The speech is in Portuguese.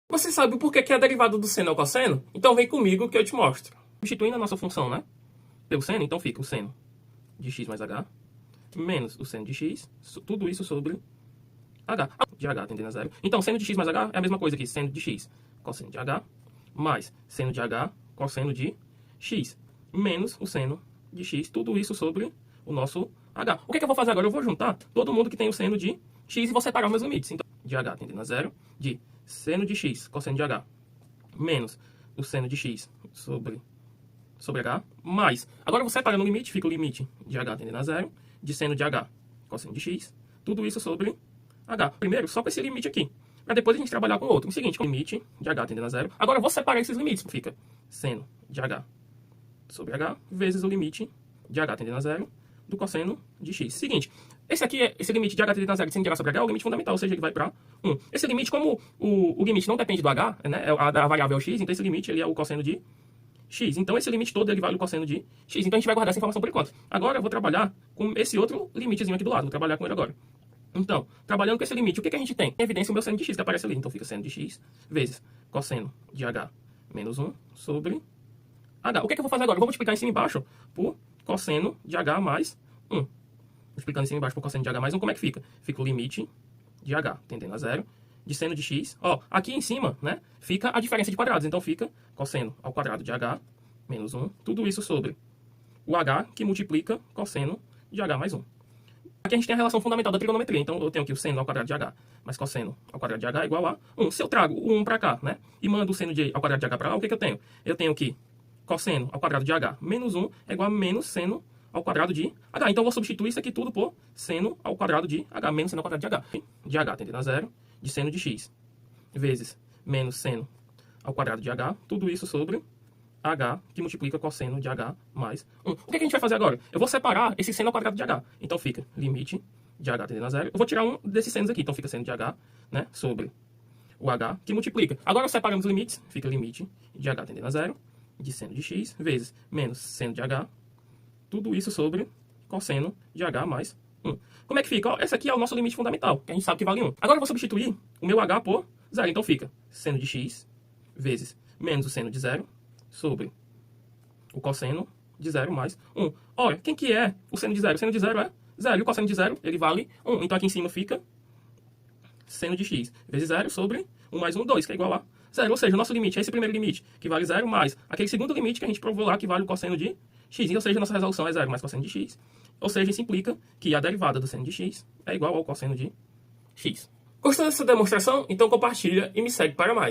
Você sabe por que é a derivada do seno é o cosseno? Então vem comigo que eu te mostro. Substituindo a nossa função, né? Pelo seno, então fica o seno de x mais h menos o seno de x, tudo isso sobre h, de h tendendo a zero. Então, seno de x mais h é a mesma coisa que seno de x, cosseno de h, mais seno de h, cosseno de x, menos o seno de x, tudo isso sobre o nosso h. O que eu vou fazer agora? Eu vou juntar todo mundo que tem o seno de x e vou separar os meus limites. Então, de h tendendo a zero, de seno de x, cosseno de h, menos o seno de x sobre h, mais. Agora eu vou separar no limite, fica o limite de h tendendo a zero, de seno de h, cosseno de x, tudo isso sobre h. Primeiro, só com esse limite aqui, para depois a gente trabalhar com o outro. O seguinte, com o limite de h tendendo a zero. Agora eu vou separar esses limites, fica seno de h sobre h, vezes o limite de h tendendo a zero, do cosseno de x. Seguinte, esse limite de h tendendo a zero de seno de h sobre h é o limite fundamental, ou seja, ele vai para 1. Esse limite, como o limite não depende do h, né, a variável é o x, então esse limite ele é o cosseno de x. Então esse limite todo ele vale o cosseno de x. Então a gente vai guardar essa informação por enquanto. Agora eu vou trabalhar com esse outro limitezinho aqui do lado. Vou trabalhar com ele agora. Então, trabalhando com esse limite, o que a gente tem? Em evidência o meu seno de x que aparece ali. Então fica seno de x vezes cosseno de h menos 1 sobre h. O que eu vou fazer agora? Eu vou multiplicar em cima e embaixo por cosseno de h mais 1. Multiplicando em cima e embaixo por cosseno de h mais 1, como é que fica? Fica o limite de h tendendo a zero, de seno de x. Ó, aqui em cima, né, fica a diferença de quadrados. Então fica cosseno ao quadrado de h menos 1. Tudo isso sobre o h que multiplica cosseno de h mais 1. Aqui a gente tem a relação fundamental da trigonometria. Então eu tenho aqui o seno ao quadrado de h mais cosseno ao quadrado de h é igual a 1. Se eu trago o 1 para cá, né, e mando o seno ao quadrado de h para lá, o que eu tenho? Eu tenho que cosseno ao quadrado de h menos 1 é igual a menos seno ao quadrado de h. Então eu vou substituir isso aqui tudo por seno ao quadrado de h, menos seno ao quadrado de h. De h tendendo a zero, de seno de x, vezes menos seno ao quadrado de h, tudo isso sobre h, que multiplica cosseno de h mais 1. O que a gente vai fazer agora? Eu vou separar esse seno ao quadrado de h. Então fica limite de h tendendo a zero. Eu vou tirar um desses senos aqui. Então fica seno de h, né, sobre o h, que multiplica. Agora separamos os limites. Fica limite de h tendendo a zero, de seno de x, vezes menos seno de h, tudo isso sobre cosseno de h mais 1. Como é que fica? Ó, esse aqui é o nosso limite fundamental, que a gente sabe que vale 1. Agora eu vou substituir o meu h por zero. Então fica seno de x vezes menos o seno de zero sobre o cosseno de zero mais 1. Ora, quem que é o seno de zero? O seno de zero é zero. E o cosseno de zero, ele vale 1. Então aqui em cima fica seno de x vezes zero sobre 1 mais 1, 2, que é igual a zero. Ou seja, o nosso limite é esse primeiro limite, que vale zero, mais aquele segundo limite que a gente provou lá, que vale o cosseno de x. Ou seja, a nossa resolução é zero mais cosseno de x. Ou seja, isso implica que a derivada do seno de x é igual ao cosseno de x. Gostou dessa demonstração? Então compartilha e me segue para mais.